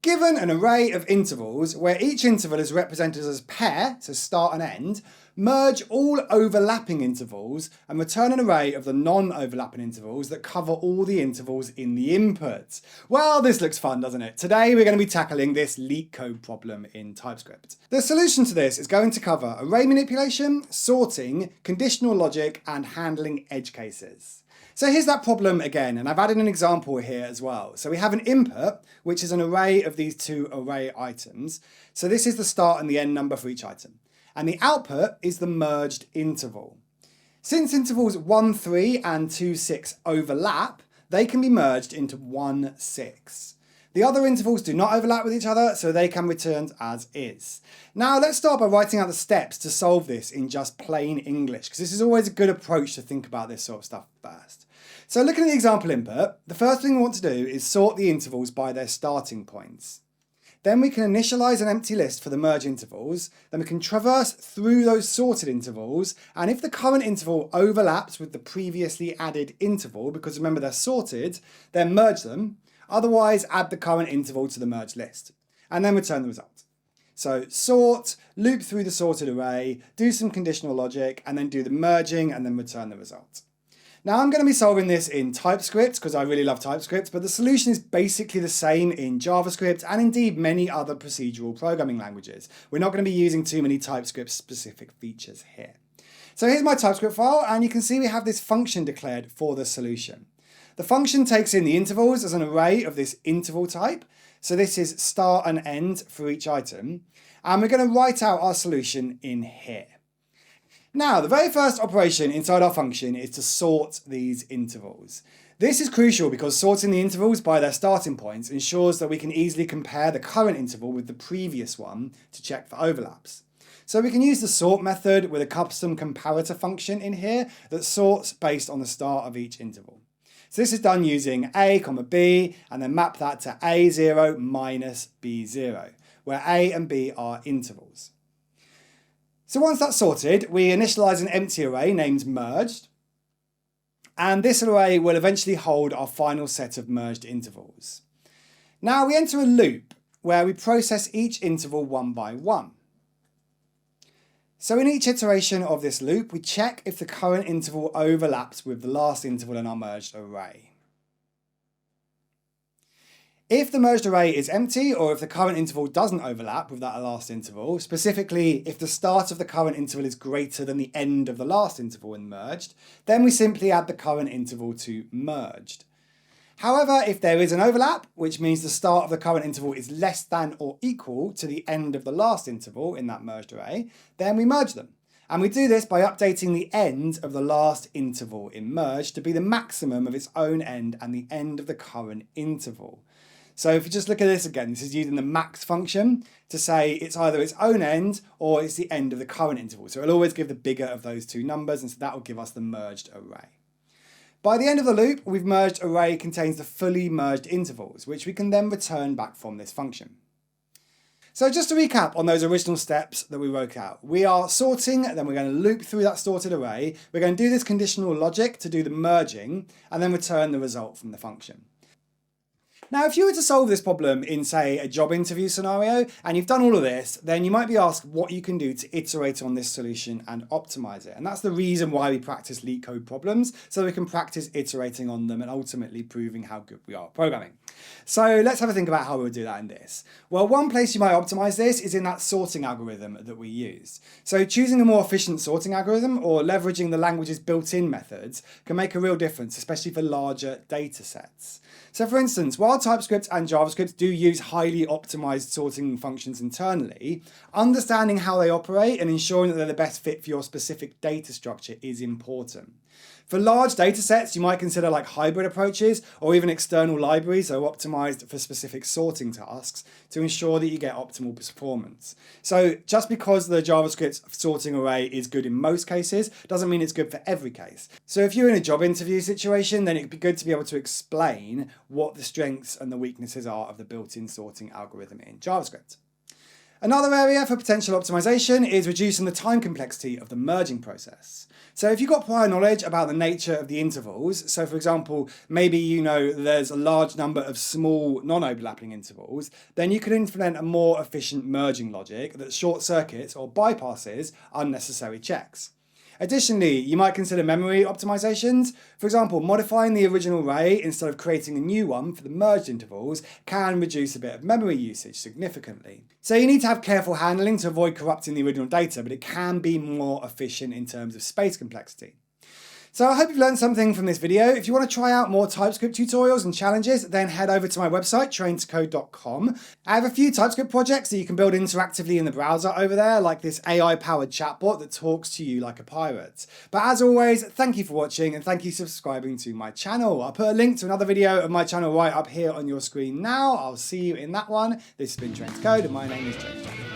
given an array of intervals where each interval is represented as a pair, so start and end, merge all overlapping intervals and return an array of the non-overlapping intervals that cover all the intervals in the input. Well, this looks fun, doesn't it? Today we're going to be tackling this LeetCode problem in TypeScript. The solution to this is going to cover array manipulation, sorting, conditional logic, and handling edge cases. So here's that problem again, and I've added an example here as well. So we have an input, which is an array of these two array items. So this is the start and the end number for each item. And the output is the merged interval. Since intervals 1, 3 and 2, 6 overlap, they can be merged into 1, 6. The other intervals do not overlap with each other, so they can be returned as is. Now let's start by writing out the steps to solve this in just plain English, because this is always a good approach to think about this sort of stuff first. So looking at the example input, the first thing we want to do is sort the intervals by their starting points. Then we can initialize an empty list for the merge intervals, then we can traverse through those sorted intervals, and if the current interval overlaps with the previously added interval, because remember they're sorted, then merge them, otherwise add the current interval to the merged list, and then return the result. So sort, loop through the sorted array, do some conditional logic, and then do the merging, and then return the result. Now I'm going to be solving this in TypeScript because I really love TypeScript, but the solution is basically the same in JavaScript and indeed many other procedural programming languages. We're not going to be using too many TypeScript specific features here. So here's my TypeScript file, and you can see we have this function declared for the solution. The function takes in the intervals as an array of this interval type. So this is start and end for each item. And we're going to write out our solution in here. Now, the very first operation inside our function is to sort these intervals. This is crucial because sorting the intervals by their starting points ensures that we can easily compare the current interval with the previous one to check for overlaps. So we can use the sort method with a custom comparator function in here that sorts based on the start of each interval. So this is done using a, b, and then map that to a0 minus b0, where a and b are intervals. So once that's sorted, we initialize an empty array named merged, and this array will eventually hold our final set of merged intervals. Now we enter a loop where we process each interval one by one. So in each iteration of this loop, we check if the current interval overlaps with the last interval in our merged array. If the merged array is empty, or if the current interval doesn't overlap with that last interval, specifically if the start of the current interval is greater than the end of the last interval in merged, then we simply add the current interval to merged. However, if there is an overlap, which means the start of the current interval is less than or equal to the end of the last interval in that merged array, then we merge them. And we do this by updating the end of the last interval in merged to be the maximum of its own end and the end of the current interval. So if you just look at this again, this is using the max function to say it's either its own end or it's the end of the current interval. So it'll always give the bigger of those two numbers, and so that will give us the merged array. By the end of the loop, we've merged array contains the fully merged intervals, which we can then return back from this function. So just to recap on those original steps that we wrote out, we are sorting, then we're going to loop through that sorted array. We're going to do this conditional logic to do the merging, and then return the result from the function. Now, if you were to solve this problem in, say, a job interview scenario, and you've done all of this, then you might be asked what you can do to iterate on this solution and optimize it. And that's the reason why we practice LeetCode problems, so we can practice iterating on them and ultimately proving how good we are at programming. So let's have a think about how we'll do that in this. Well, one place you might optimize this is in that sorting algorithm that we use. So choosing a more efficient sorting algorithm or leveraging the language's built-in methods can make a real difference, especially for larger data sets. So for instance, while TypeScript and JavaScript do use highly optimized sorting functions internally, understanding how they operate and ensuring that they're the best fit for your specific data structure is important. For large data sets, you might consider like hybrid approaches or even external libraries that are optimized for specific sorting tasks to ensure that you get optimal performance. So just because the JavaScript sorting array is good in most cases doesn't mean it's good for every case. So if you're in a job interview situation, then it'd be good to be able to explain what the strengths and the weaknesses are of the built-in sorting algorithm in JavaScript. Another area for potential optimization is reducing the time complexity of the merging process. So if you've got prior knowledge about the nature of the intervals, so for example, maybe you know there's a large number of small non-overlapping intervals, then you can implement a more efficient merging logic that short circuits or bypasses unnecessary checks. Additionally, you might consider memory optimizations. For example, modifying the original array instead of creating a new one for the merged intervals can reduce a bit of memory usage significantly. So you need to have careful handling to avoid corrupting the original data, but it can be more efficient in terms of space complexity. So I hope you've learned something from this video. If you want to try out more TypeScript tutorials and challenges, then head over to my website, traintocode.com. I have a few TypeScript projects that you can build interactively in the browser over there, like this AI-powered chatbot that talks to you like a pirate. But as always, thank you for watching and thank you for subscribing to my channel. I'll put a link to another video of my channel right up here on your screen now. I'll see you in that one. This has been TrainToCode and my name is James.